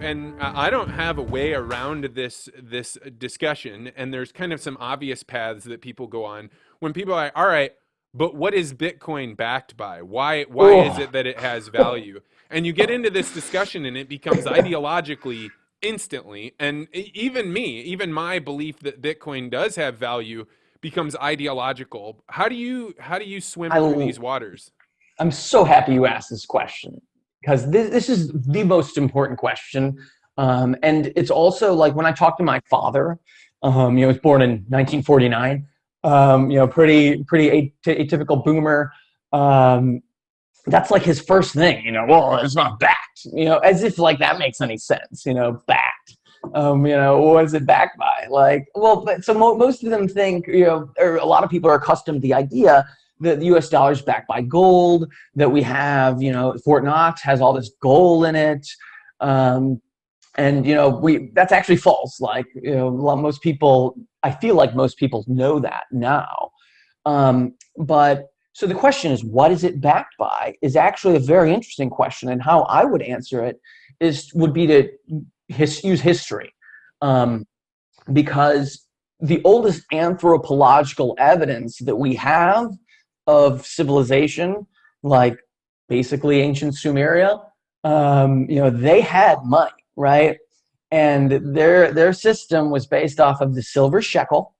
And I don't have a way around this discussion. And there's kind of some obvious paths that people go on when people are like, all right, but what is Bitcoin backed by? Why is Oh, it that it has value? And you get into this discussion, and it becomes ideologically instantly. And even me, even my belief that Bitcoin does have value becomes ideological. How do you swim through I, these waters? I'm so happy you asked this question because this is the most important question. And it's also like when I talk to my father, he was born in 1949, pretty atypical boomer. Um, that's like his first thing, well, it's not backed, as if like that makes any sense, backed. What is it backed by? Like, well, but so most of them think, or a lot of people are accustomed to the idea that the US dollar is backed by gold, that we have, Fort Knox has all this gold in it. Um, and that's actually false. Like, most people, I feel like most people know that now. But so the question is, what is it backed by? Is actually a very interesting question, and how I would answer it would be to use history, um, because the oldest anthropological evidence that we have of civilization, like basically ancient Sumeria, they had money, right? And their system was based off of the silver shekel,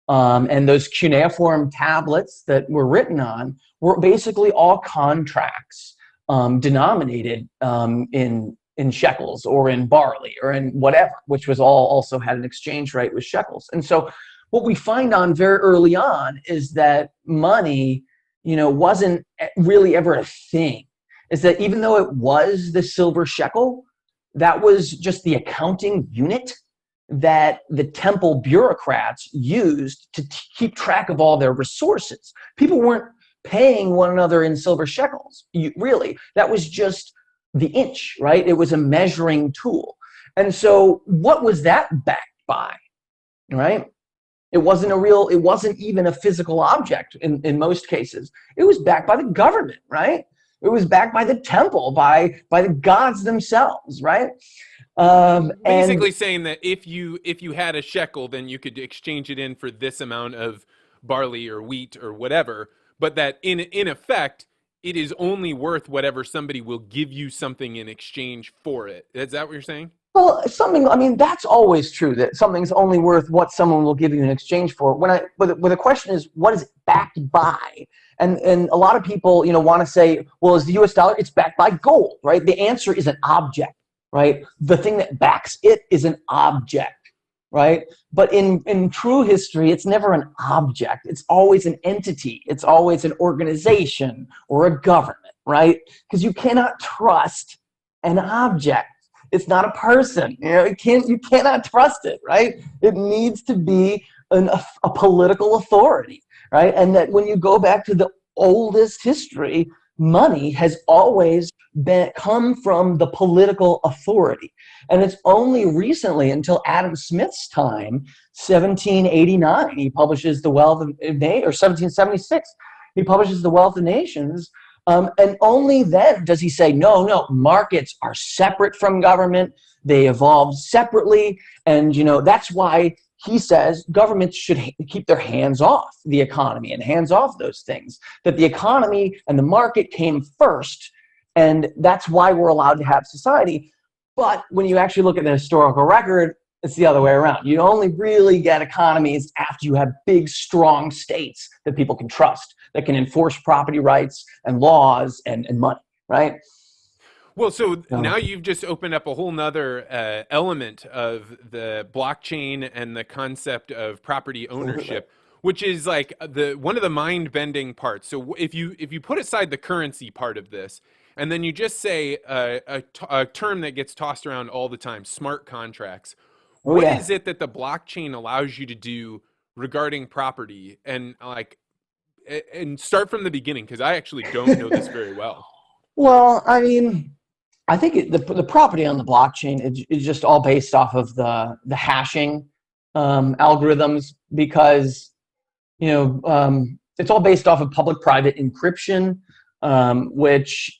and those cuneiform tablets that were written on were basically all contracts, denominated in shekels or in barley or in whatever, which was all also had an exchange rate with shekels. And so what we find on very early on is that money, wasn't really ever a thing. Is that even though it was the silver shekel, that was just the accounting unit that the temple bureaucrats used to keep track of all their resources. People weren't paying one another in silver shekels. Really, that was just the inch, right? It was a measuring tool. And so what was that backed by, right? It wasn't even a physical object in most cases. It was backed by the government, right? It was backed by the temple, by the gods themselves, right? And Basically saying that if you had a shekel, then you could exchange it in for this amount of barley or wheat or whatever, but that in effect it is only worth whatever somebody will give you something in exchange for it. Is that what you're saying? well, I mean, that's always true that something's only worth what someone will give you in exchange for. But the question is, what is it backed by? And a lot of people, want to say, well, is the US dollar, it's backed by gold, right? The answer is an object, right? The thing that backs it is an object, right? But in true history, it's never an object. It's always an entity. It's always an organization or a government, right? Because you cannot trust an object. It's not a person. You cannot trust it, right? It needs to be a political authority, right? And that when you go back to the oldest history, money has always come from the political authority. And it's only recently, until Adam Smith's time, 1789, he publishes The Wealth of Nations, or 1776, he publishes The Wealth of Nations. And only then does he say, no, no, markets are separate from government. They evolved separately. And, that's why he says governments should keep their hands off the economy and hands off those things, that the economy and the market came first. And that's why we're allowed to have society. But when you actually look at the historical record, it's the other way around. You only really get economies after you have big, strong states that people can trust, that can enforce property rights and laws and money, right? Well, so So, now you've just opened up a whole nother element of the blockchain and the concept of property absolutely. ownership, which is like the one of the mind-bending parts. So if you put aside the currency part of this, and then you just say a term that gets tossed around all the time, smart contracts, Oh, what yeah. is it that the blockchain allows you to do regarding property? And like, and start from the beginning because I actually don't know this very well. Well, I mean, I think the property on the blockchain is just all based off of the hashing algorithms, because it's all based off of public-private encryption, which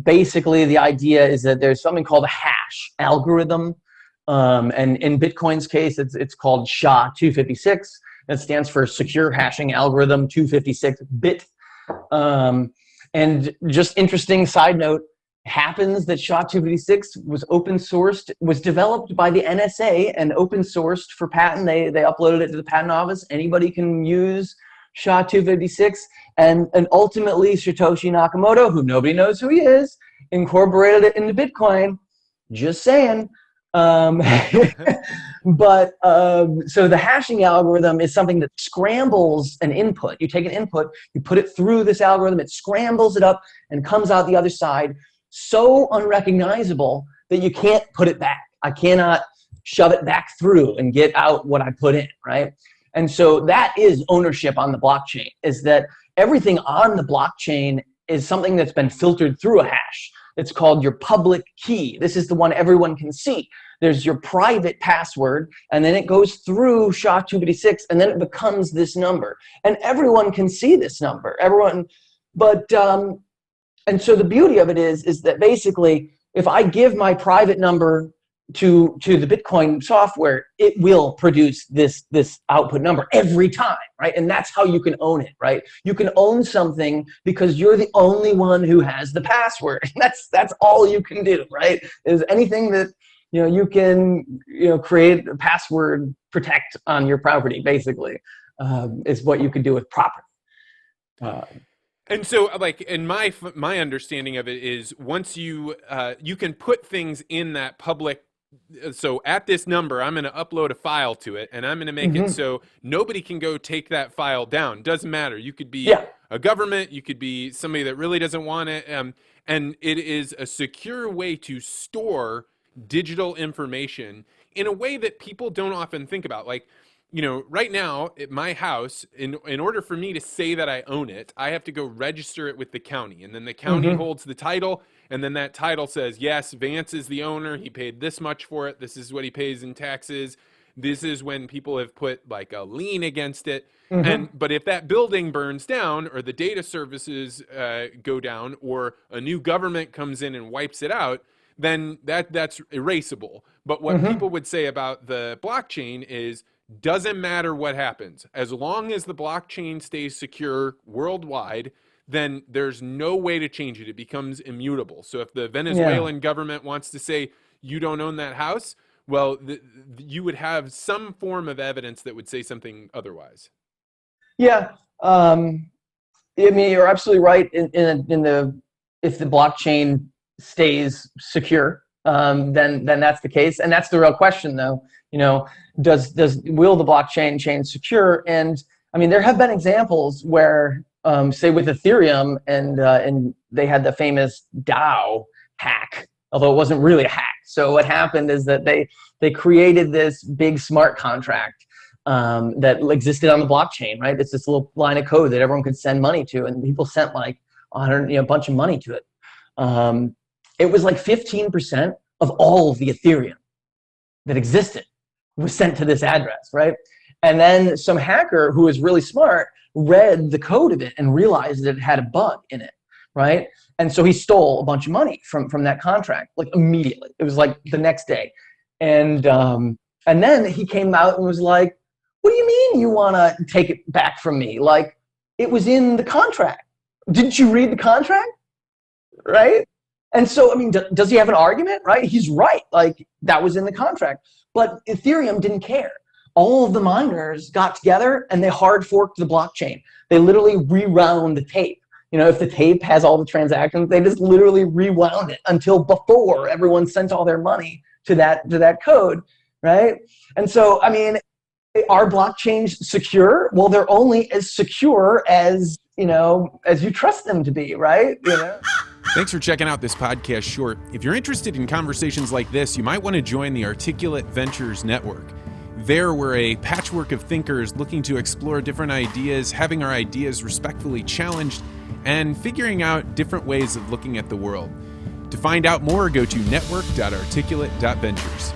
basically the idea is that there's something called a hash algorithm. And in Bitcoin's case, it's called SHA-256. That stands for Secure Hashing Algorithm 256-bit. And just interesting side note, happens that SHA-256 was open sourced, was developed by the NSA and open sourced for patent. They uploaded it to the patent office. Anybody can use SHA-256. And ultimately, Satoshi Nakamoto, who nobody knows who he is, incorporated it into Bitcoin. Just saying. But so the hashing algorithm is something that scrambles an input. You take an input, you put it through this algorithm, it scrambles it up and comes out the other side so unrecognizable that you can't put it back. I cannot shove it back through and get out what I put in, right? And so that is ownership on the blockchain, is that everything on the blockchain is something that's been filtered through a hash. It's called your public key. This is the one everyone can see. There's your private password, and then it goes through SHA-256, and then it becomes this number. And everyone can see this number. Everyone, but, and so the beauty of it is that basically, if I give my private number to the Bitcoin software, it will produce this output number every time, right? And that's how you can own it, right? You can own something because you're the only one who has the password. That's all you can do, right? Is anything that you can create a password protect on your property, basically, is what you can do with property. And so, like, in my understanding of it is, once you can put things in that public. So at this number, I'm going to upload a file to it, and I'm going to make it so nobody can go take that file down. Doesn't matter. You could be a government, you could be somebody that really doesn't want it, and it is a secure way to store digital information in a way that people don't often think about. Like, right now at my house, in order for me to say that I own it, I have to go register it with the county, and then the county holds the title, and then that title says, yes, Vance is the owner, he paid this much for it, this is what he pays in taxes, this is when people have put like a lien against it. But if that building burns down, or the data services go down, or a new government comes in and wipes it out, then that's erasable. But what people would say about the blockchain is, doesn't matter what happens. As long as the blockchain stays secure worldwide, then there's no way to change it. It becomes immutable. So if the Venezuelan government wants to say, you don't own that house, well, you would have some form of evidence that would say something otherwise. Yeah. I mean, you're absolutely right. If the blockchain stays secure, then that's the case. And that's the real question, though. Will the blockchain chain secure? And I mean, there have been examples where, say with Ethereum, and they had the famous DAO hack, although it wasn't really a hack. So what happened is that they created this big smart contract that existed on the blockchain, right? It's this little line of code that everyone could send money to, and people sent like a bunch of money to it. It was like 15% of all of the Ethereum that existed was sent to this address, right? And then some hacker who was really smart read the code of it and realized that it had a bug in it, right? And so he stole a bunch of money from that contract, like immediately. It was like the next day. And then he came out and was like, what do you mean you want to take it back from me? Like, it was in the contract. Didn't you read the contract? Right? And so, I mean, does he have an argument, right? He's right. Like, that was in the contract. But Ethereum didn't care. All of the miners got together and they hard forked the blockchain. They literally rewound the tape. If the tape has all the transactions, they just literally rewound it until before everyone sent all their money to that code, right? And so, I mean, are blockchains secure? Well, they're only as secure as you trust them to be, right? Thanks for checking out this podcast short. If you're interested in conversations like this, you might want to join the Articulate Ventures Network. There, we're a patchwork of thinkers looking to explore different ideas, having our ideas respectfully challenged, and figuring out different ways of looking at the world. To find out more, go to network.articulate.ventures.